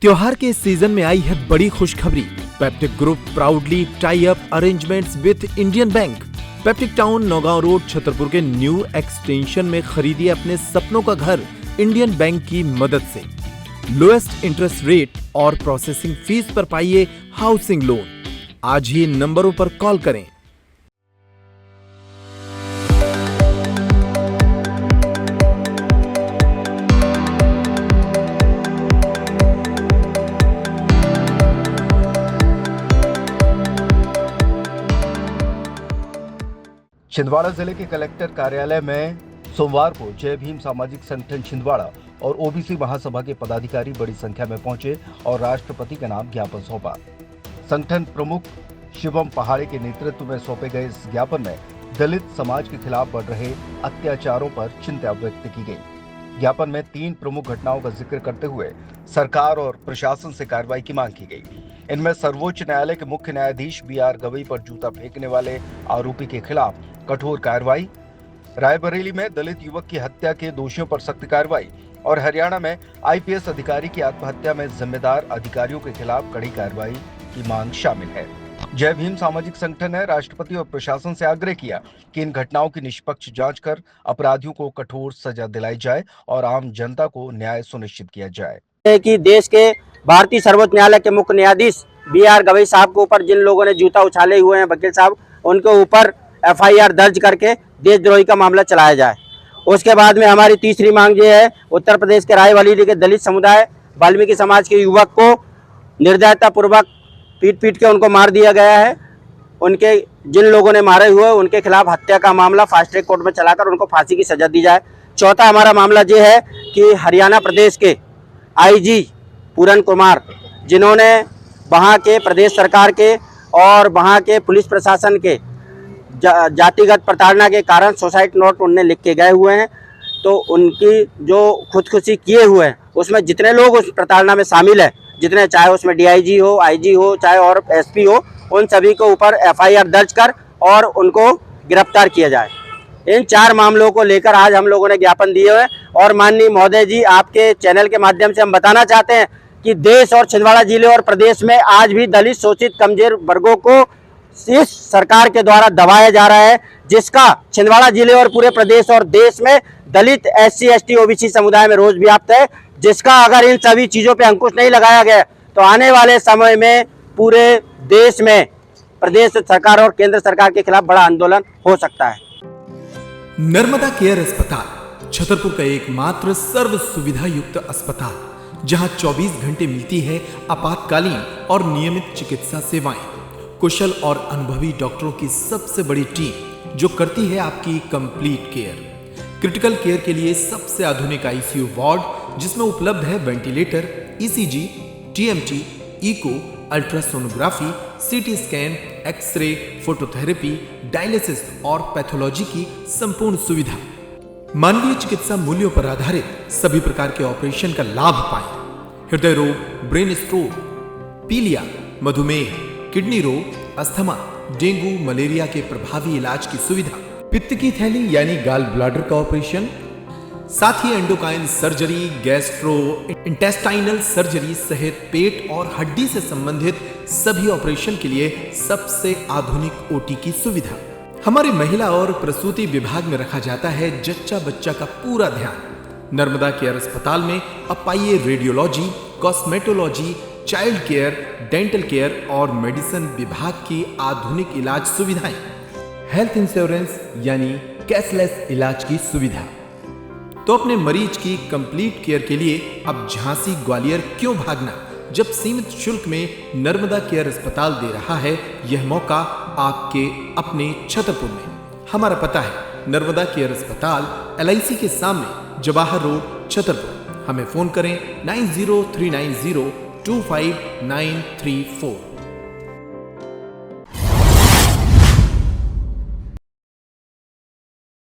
त्योहार के इस सीजन में आई है बड़ी खुशखबरी। Peptic group proudly tie up arrangements with Indian bank. Peptic town Naugaon road Chhatarpur के न्यू एक्सटेंशन में खरीदिए अपने सपनों का घर इंडियन बैंक की मदद से। लोएस्ट इंटरेस्ट रेट और प्रोसेसिंग फीस पर पाइए हाउसिंग लोन। आज ही इन नंबरों पर कॉल करें। छिंदवाड़ा जिले के कलेक्टर कार्यालय में सोमवार को जय भीम सामाजिक संगठन छिंदवाड़ा और ओबीसी महासभा के पदाधिकारी बड़ी संख्या में पहुंचे और राष्ट्रपति के नाम ज्ञापन सौंपा। संगठन प्रमुख शिवम पहाड़े के नेतृत्व में सौंपे गए इस ज्ञापन में दलित समाज के खिलाफ बढ़ रहे अत्याचारों पर चिंता व्यक्त की गई। ज्ञापन में 3 प्रमुख घटनाओं का जिक्र करते हुए सरकार और प्रशासन से कार्रवाई की मांग की गई। इनमें सर्वोच्च न्यायालय के मुख्य न्यायाधीश BR गवई पर जूता फेंकने वाले आरोपी के खिलाफ कठोर कार्रवाई, रायबरेली में दलित युवक की हत्या के दोषियों पर सख्त कार्रवाई और हरियाणा में IPS अधिकारी की आत्महत्या में जिम्मेदार अधिकारियों के खिलाफ कड़ी कार्रवाई की मांग शामिल है। जय भीम सामाजिक संगठन ने राष्ट्रपति और प्रशासन से आग्रह किया कि इन घटनाओं की निष्पक्ष जांच कर अपराधियों को कठोर सजा दिलाई जाए और आम जनता को न्याय सुनिश्चित किया जाए। कि देश के भारतीय सर्वोच्च न्यायालय के मुख्य न्यायाधीश BR गवई साहब के ऊपर जिन लोगों ने जूता उछाले हुए हैं वकील साहब, उनके ऊपर FIR दर्ज करके देशद्रोही का मामला चलाया जाए। उसके बाद में हमारी तीसरी मांग ये है, उत्तर प्रदेश के रायबरेली के दलित समुदाय वाल्मीकि समाज के युवक को निर्दयतापूर्वक पीट के उनको मार दिया गया है। उनके जिन लोगों ने मारे हुए उनके खिलाफ हत्या का मामला फास्ट ट्रैक कोर्ट में चलाकर उनको फांसी की सजा दी जाए। चौथा हमारा मामला ये है कि हरियाणा प्रदेश के IG पूरन कुमार, जिन्होंने वहाँ के प्रदेश सरकार के और वहाँ के पुलिस प्रशासन के जातिगत प्रताड़ना के कारण सुसाइड नोट उनने लिख के गए हुए हैं, तो उनकी जो खुदकुशी किए हुए हैं उसमें जितने लोग उस प्रताड़ना में शामिल है, जितने चाहे उसमें DIG हो, IG हो, चाहे और SP हो, उन सभी को ऊपर FIR दर्ज कर और उनको गिरफ्तार किया जाए। इन 4 मामलों को लेकर आज हम लोगों ने ज्ञापन दिए हुए और माननीय महोदय जी, आपके चैनल के माध्यम से हम बताना चाहते हैं कि देश और छिंदवाड़ा जिले और प्रदेश में आज भी दलित शोषित कमजोर वर्गों को इस सरकार के द्वारा दबाया जा रहा है, जिसका छिंदवाड़ा जिले और पूरे प्रदेश और देश में दलित SC ST OBC समुदाय में रोष व्याप्त है, जिसका अगर इन सभी चीजों पे अंकुश नहीं लगाया गया तो आने वाले समय में पूरे देश में प्रदेश सरकार और केंद्र सरकार के खिलाफ बड़ा आंदोलन हो सकता है। नर्मदा केयर अस्पताल छतरपुर का एकमात्र सर्व सुविधा युक्त अस्पताल, जहां 24 घंटे मिलती है आपातकालीन और नियमित चिकित्सा सेवाएं। कुशल और अनुभवी डॉक्टरों की सबसे बड़ी टीम जो करती है आपकी कंप्लीट केयर। क्रिटिकल केयर के लिए सबसे आधुनिक ICU वार्ड, जिसमें उपलब्ध है ventilator, ECG, TMT, echo, ultrasonography, CT scan, X-ray, phototherapy, dialysis और पैथोलॉजी की संपूर्ण सुविधा। मानवीय चिकित्सा मूल्यों पर आधारित सभी प्रकार के ऑपरेशन का लाभ पाएं। हृदय रोग, ब्रेन स्ट्रोक, पीलिया, मधुमेह, किडनी रोग, अस्थमा, डेंगू, मलेरिया के प्रभावी इलाज की सुविधा, पित्त की थैली यानी गाल ब्लैडर का ऑपरेशन, साथ ही endocrine surgery, gastrointestinal surgery सहित पेट और हड्डी से संबंधित सभी ऑपरेशन के लिए सबसे आधुनिक OT की सुविधा। हमारी महिला और प्रसूति विभाग में रखा जाता है जच्चा बच्चा का पूरा ध्यान। नर्मदा केयर अस्पताल में अब पाइए radiology, cosmetology, child care, dental care और मेडिसिन विभाग की आधुनिक इलाज सुविधाएं, हेल्थ इंश्योरेंस यानी कैशलेस इलाज की सुविधा। तो अपने मरीज की कंप्लीट केयर के लिए अब झांसी ग्वालियर क्यों भागना, जब सीमित शुल्क में नर्मदा केयर अस्पताल दे रहा है यह मौका आपके अपने छतरपुर में। हमारा पता है नर्मदा केयर अस्पताल LIC के सामने, जवाहर रोड, छतरपुर। हमें फोन करें 9039025934।